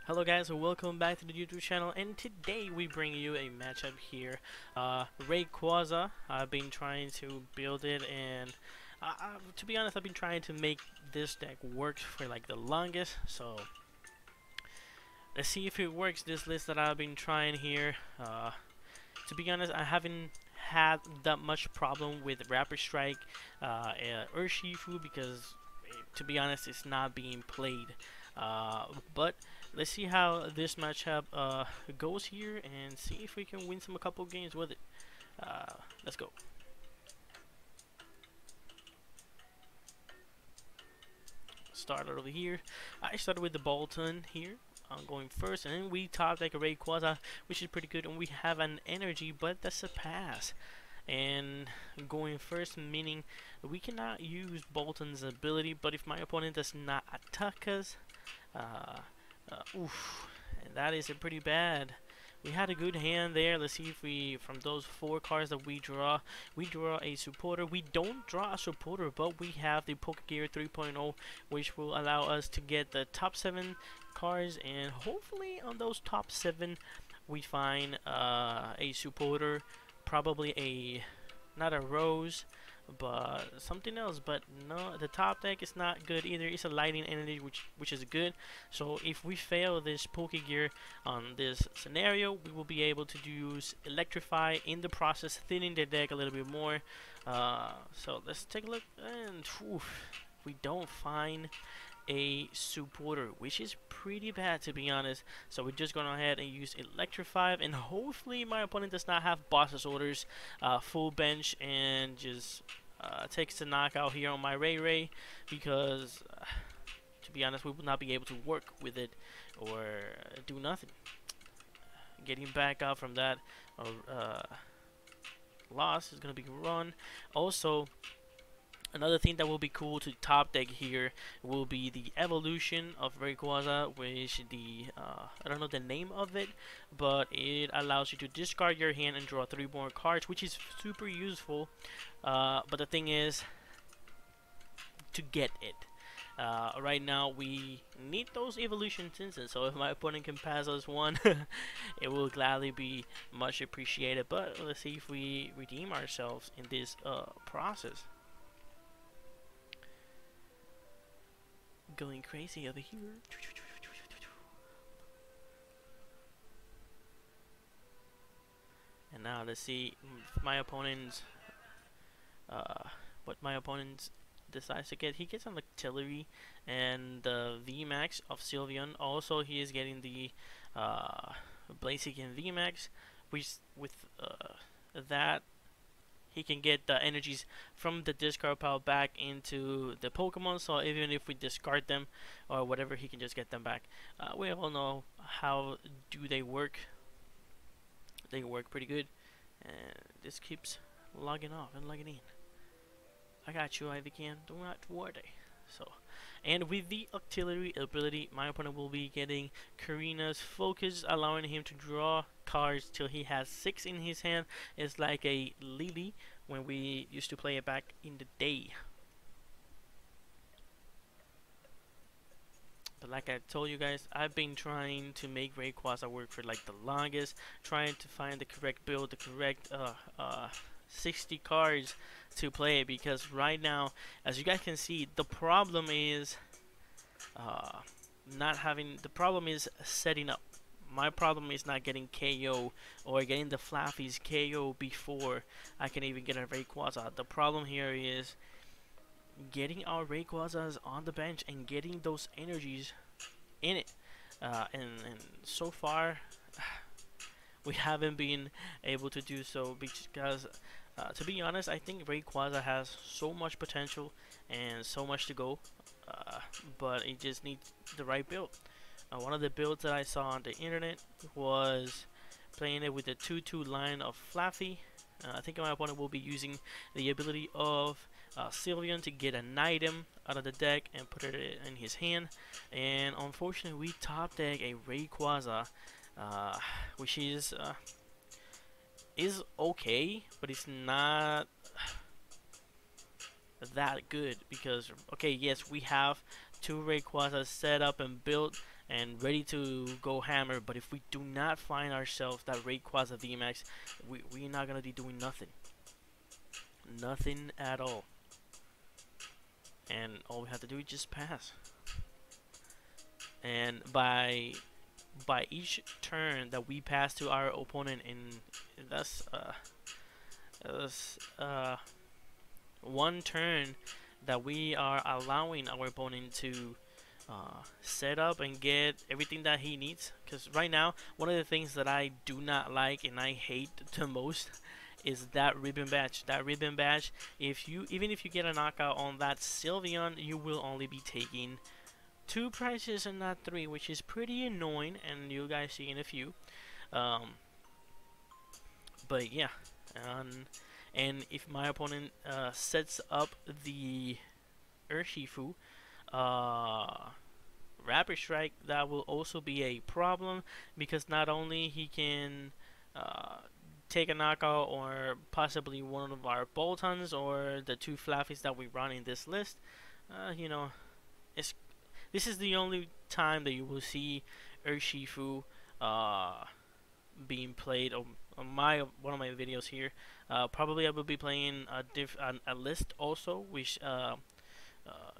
Hello guys and welcome back to the YouTube channel, and today we bring you a matchup here. Rayquaza. I've been trying to build it, and to be honest, I've been trying to make this deck work for like the longest, so let's see if it works. This list that I've been trying here, to be honest, I haven't had that much problem with Rapid Strike and Urshifu because to be honest it's not being played, but let's see how this matchup goes here and see if we can win a couple games with it. Let's go. Start over here. I started with the Bolthound here. I'm going first, and then we top deck a Rayquaza, which is pretty good, and we have an energy, but that's a pass. And going first, meaning we cannot use Bolthound's ability, but if my opponent does not attack us, oof, and that is pretty bad. We had a good hand there. Let's see if we, from those 4 cards that we draw a supporter. We don't draw a supporter, but we have the Pokegear 3.0, which will allow us to get the top 7 cards, and hopefully on those top 7 we find a supporter, probably not a rose, but something else. But no, the top deck is not good either. It's a lightning energy, which is good. So if we fail this Pokegear on this scenario, we will be able to use Electrify in the process, thinning the deck a little bit more. So let's take a look, and we don't find a supporter, which is pretty bad to be honest. So we're just going ahead and use Electrify, and hopefully my opponent does not have boss's orders, full bench, and just takes the knockout here on my Ray, because to be honest we will not be able to work with it or do nothing. Getting back out from that loss is going to be run. Also, another thing that will be cool to top deck here will be the evolution of Rayquaza, which I don't know the name of it, but it allows you to discard your hand and draw 3 more cards, which is super useful. But the thing is to get it. Right now we need those evolution instances, so if my opponent can pass us one, it will gladly be much appreciated. But let's see if we redeem ourselves in this process. Going crazy over here. And now let's see my opponent's what my opponent decides to get. He gets an artillery and the Vmax of Sylveon. Also, he is getting the Blaziken Vmax, which with that he can get the energies from the discard pile back into the Pokemon, so even if we discard them or whatever, he can just get them back. We all know how do they work. They work pretty good, and this keeps logging off and logging in. I got you, Ivy Can. Do not worry. So, and with the artillery ability, my opponent will be getting Karina's Focus, allowing him to draw cards till he has 6 in his hand. It's like a Lily when we used to play it back in the day. But like I told you guys, I've been trying to make Rayquaza work for like the longest, trying to find the correct build, the correct 60 cards to play, because right now, as you guys can see, the problem is setting up. My problem is not getting KO or getting the Flaffy's KO before I can even get a Rayquaza. The problem here is getting our Rayquazas on the bench and getting those energies in it. And so far, we haven't been able to do so because, to be honest, I think Rayquaza has so much potential and so much to go, but it just needs the right build. One of the builds that I saw on the internet was playing it with the 2-2 line of Flaffy. I think my opponent will be using the ability of Sylveon to get an item out of the deck and put it in his hand. And unfortunately, we top deck a Rayquaza, which is okay, but it's not that good because, okay, yes, we have two Rayquaza set up and built, and ready to go hammer. But if we do not find ourselves that Rayquaza Vmax, we're not gonna be doing nothing. Nothing at all. And all we have to do is just pass. And by each turn that we pass to our opponent, that's one turn that we are allowing our opponent to set up and get everything that he needs. Because right now, one of the things that I do not like and I hate the most is that ribbon badge. That ribbon badge, even if you get a knockout on that Sylveon, you will only be taking 2 prizes and not 3, which is pretty annoying, and you guys see in a few. But yeah, and if my opponent sets up the Urshifu, Rapid Strike, that will also be a problem, because not only he can take a knockout or possibly one of our Bolthounds or the 2 Flaffies that we run in this list, you know, this is the only time that you will see Urshifu being played on one of my videos here. Probably I will be playing a list also, which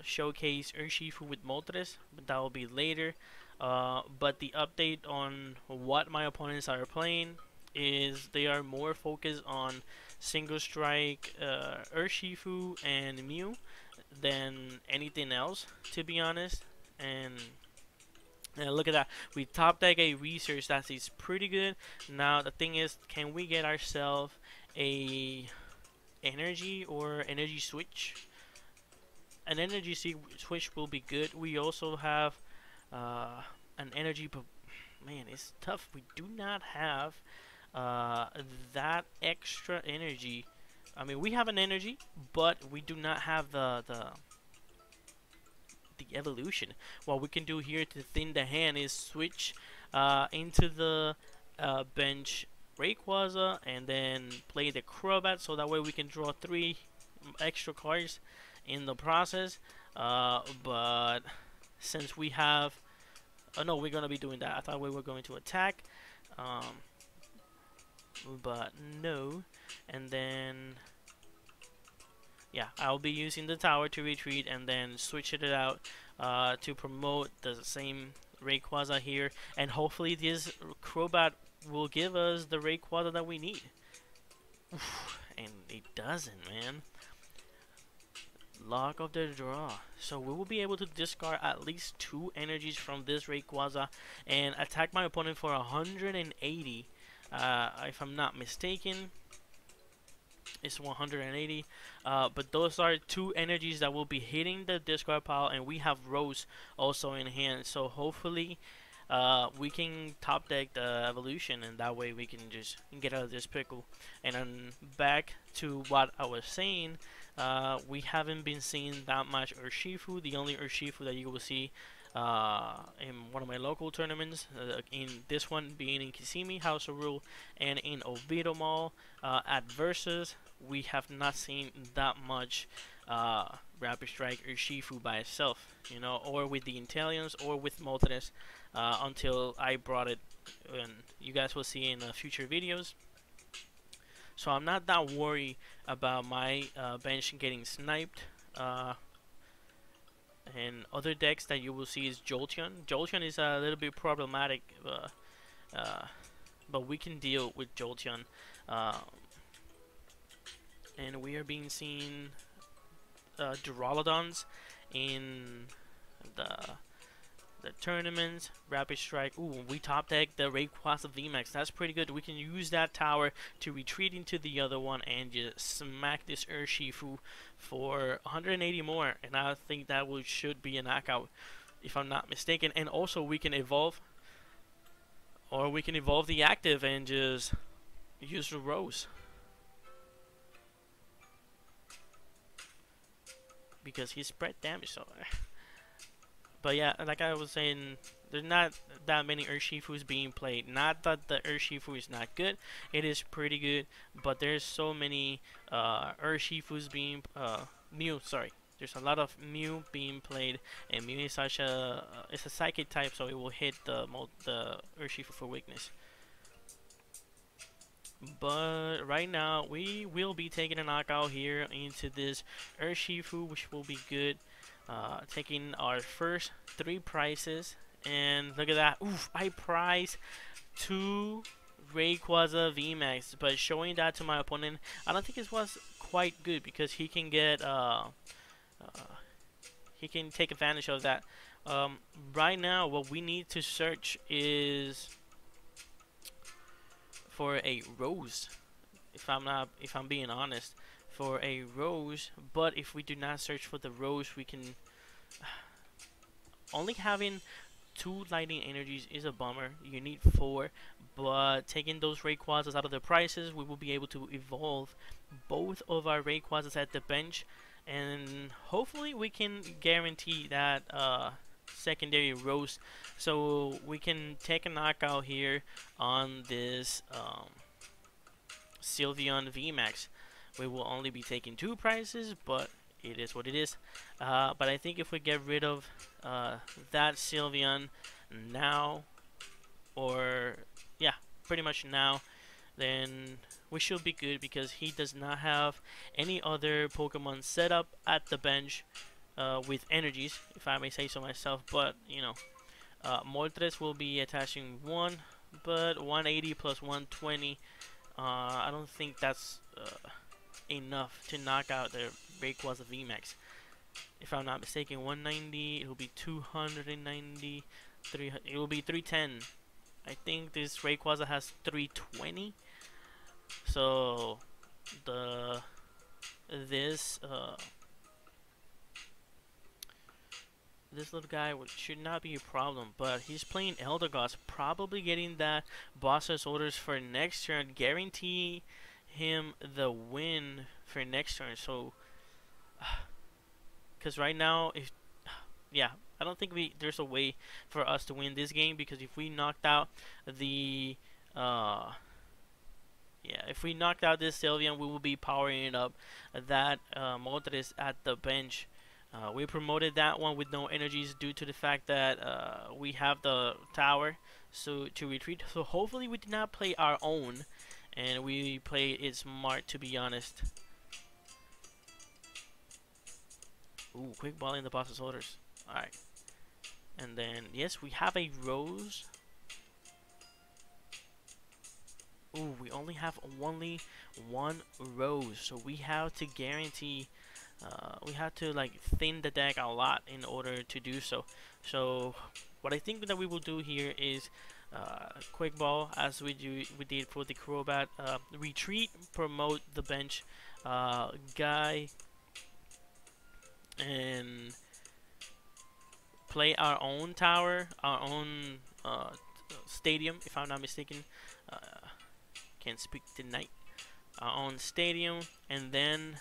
showcase Urshifu with Moltres, but that will be later. But the update on what my opponents are playing is they are more focused on single strike Urshifu and Mew than anything else, to be honest. And look at that, we top deck a research that is pretty good. Now the thing is, can we get ourselves a energy or energy switch? An energy switch will be good. We also have an energy, but man, it's tough. We do not have that extra energy. I mean, we have an energy, but we do not have the evolution. What we can do here to thin the hand is switch into the bench Rayquaza and then play the Crobat, so that way we can draw 3 extra cards in the process. But since we have no, we're gonna be doing that. I thought we were going to attack, but no. And then yeah, I'll be using the tower to retreat and then switch it out to promote the same Rayquaza here, and hopefully this Crobat will give us the Rayquaza that we need. Oof, and it doesn't, man. Luck of the draw. So we will be able to discard at least 2 energies from this Rayquaza and attack my opponent for 180. If I'm not mistaken, it's 180. But those are 2 energies that will be hitting the discard pile, and we have Rose also in hand. So hopefully we can top deck the evolution, and that way we can just get out of this pickle. And then back to what I was saying, we haven't been seeing that much Urshifu. The only Urshifu that you will see in one of my local tournaments, in this one being in Kissimmee, House of Rule, and in Oviedo Mall at Versus, we have not seen that much Rapid Strike Urshifu by itself, you know, or with the Intellions or with Moltres, until I brought it, and you guys will see in future videos. So I'm not that worried about my bench getting sniped. And other decks that you will see is Jolteon. Jolteon is a little bit problematic, but we can deal with Jolteon. And we are being seen Duraludons in the tournament. Rapid Strike. Ooh, we top deck the Rayguaza Vmax. That's pretty good. We can use that tower to retreat into the other one and just smack this Urshifu for 180 more. And I think that should be a knockout, if I'm not mistaken. And also we can evolve, or we can evolve the active and just use the Rose, because he spread damage. So but yeah, like I was saying, there's not that many Urshifus being played. Not that the Urshifu is not good, it is pretty good, but there's so many Urshifus being Mew, sorry, There's a lot of Mew being played, and Mew is such a it's a psychic type, so it will hit the Urshifu for weakness. But right now, we will be taking a knockout here into this Urshifu, which will be good. Taking our first 3 prizes, and look at that. Oof, I prize 2 Rayguaza Vmax, but showing that to my opponent, I don't think it was quite good because he can get he can take advantage of that. Right now, what we need to search is for a rose. If I'm being honest, for a rose. But if we do not search for the rose, we can only having 2 lightning energies is a bummer. You need 4, but taking those Rayquazas out of the prices, we will be able to evolve both of our Rayquazas at the bench, and hopefully we can guarantee that secondary rose, so we can take a knockout here on this Sylveon Vmax. We will only be taking 2 prizes, but it is what it is. But I think if we get rid of that Sylveon now, or yeah, pretty much now, then we should be good because he does not have any other Pokemon set up at the bench with energies, if I may say so myself. But you know, Moltres will be attaching 1, but 180 plus 120. I don't think that's enough to knock out the Rayquaza Vmax. If I'm not mistaken, 190, it will be 290, 300, it will be 310. I think this Rayquaza has 320. So this little guy should not be a problem, but he's playing Eldegoss, probably getting that boss's orders for next turn, guarantee him the win for next turn. So because right now, yeah, I don't think there's a way for us to win this game, because if we knocked out the if we knocked out this Sylveon, we will be powering it up that Moltres at the bench. We promoted that one with no energies due to the fact that we have the tower so to retreat. So hopefully we did not play our own, and we played it smart, to be honest. Ooh, quick ball in the boss's orders. Alright. And then, yes, we have a rose. Ooh, we only have one rose, so we have to guarantee, we have to like thin the deck a lot in order to do so. So what I think that we will do here is quick ball, as we did for the Crobat, retreat, promote the bench guy, and play our own tower, our own stadium, if I'm not mistaken. Can't speak tonight. Our own stadium, and then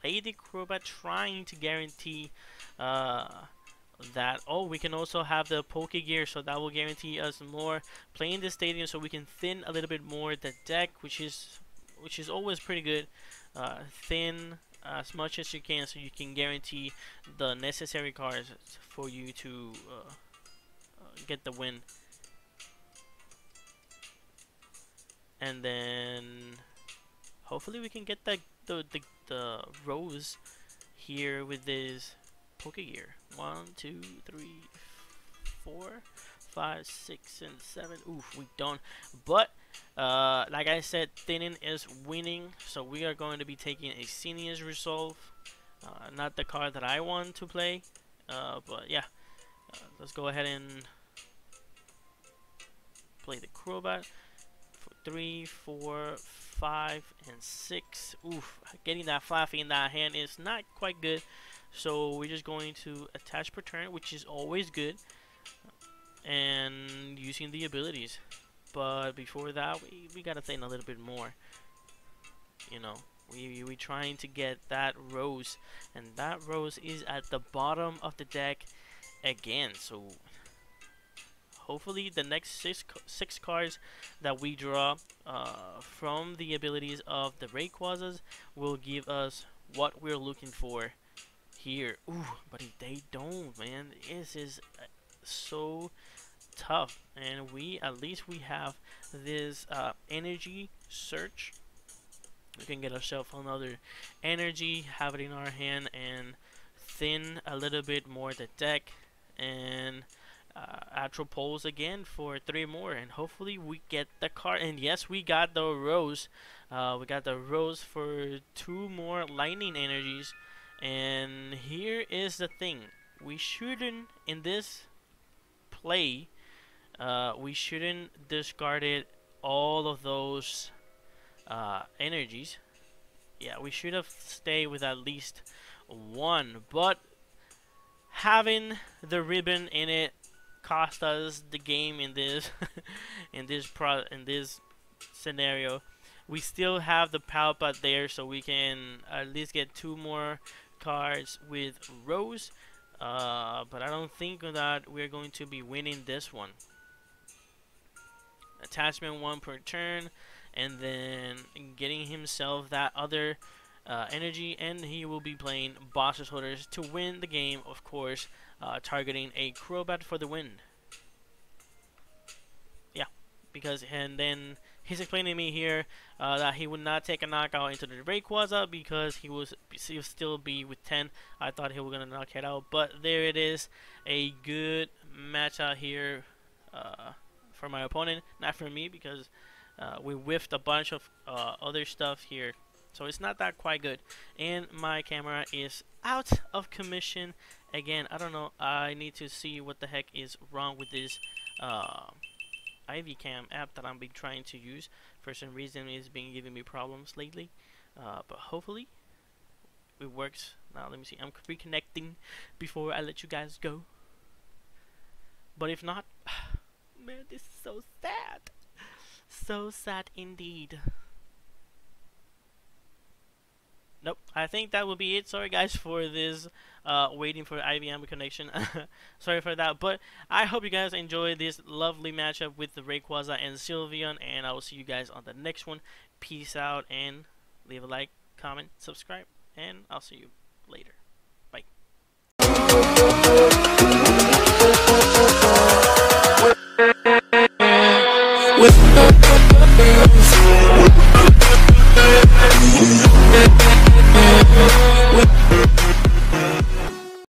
play the Crobat, trying to guarantee that. Oh, we can also have the Pokegear, so that will guarantee us more. Playing the stadium so we can thin a little bit more the deck, which is always pretty good. Thin as much as you can, so you can guarantee the necessary cards for you to get the win. And then hopefully we can get the rose here with this Pokegear. 1, 2, 3, 4, 5, 6, and 7. Oof, we don't. But like I said, thinning is winning, so we are going to be taking a Senior's Resolve. Not the card that I want to play, but yeah. Let's go ahead and play the Crobat. 3, 4, 5, and 6. Oof, getting that Flaffy in that hand is not quite good. So we're just going to attach per turn, which is always good, and using the abilities. But before that, we gotta think a little bit more. You know, we trying to get that rose, and that rose is at the bottom of the deck again. So hopefully the next six cards that we draw from the abilities of the Rayquazas will give us what we're looking for here. Ooh, but they don't, man. This is so tough. And at least we have this energy search. We can get ourselves another energy, have it in our hand, and thin a little bit more the deck, and Atropos again for 3 more, and hopefully we get the card. And yes, we got the rose. We got the rose for 2 more lightning energies. And here is the thing: we shouldn't, in this play, we shouldn't discard it all of those energies. Yeah, we should have stayed with at least 1, but having the ribbon in it cost us the game in this in this scenario. We still have the Palpad there, so we can at least get 2 more cards with Rose, but I don't think that we're going to be winning this one. Attachment 1 per turn, and then getting himself that other energy, and he will be playing Boss's Holders to win the game, of course, targeting a Crobat for the win. Yeah, and then he's explaining to me here that he would not take a knockout into the Rayquaza because he'll still be with 10. I thought he was gonna knock it out, but there it is, a good match out here for my opponent, not for me, because we whiffed a bunch of other stuff here. So it's not that quite good. And my camera is out of commission again. I don't know. I need to see what the heck is wrong with this IV Cam app that I'm been trying to use. For some reason, it's been giving me problems lately. But hopefully it works. Now let me see. I'm reconnecting before I let you guys go. But if not, man, this is so sad. So sad indeed. Nope, I think that will be it. Sorry guys for this waiting for IVM connection. Sorry for that, but I hope you guys enjoyed this lovely matchup with the Rayquaza and Sylveon, and I will see you guys on the next one. Peace out, and leave a like, comment, subscribe, and I'll see you later. Bye. With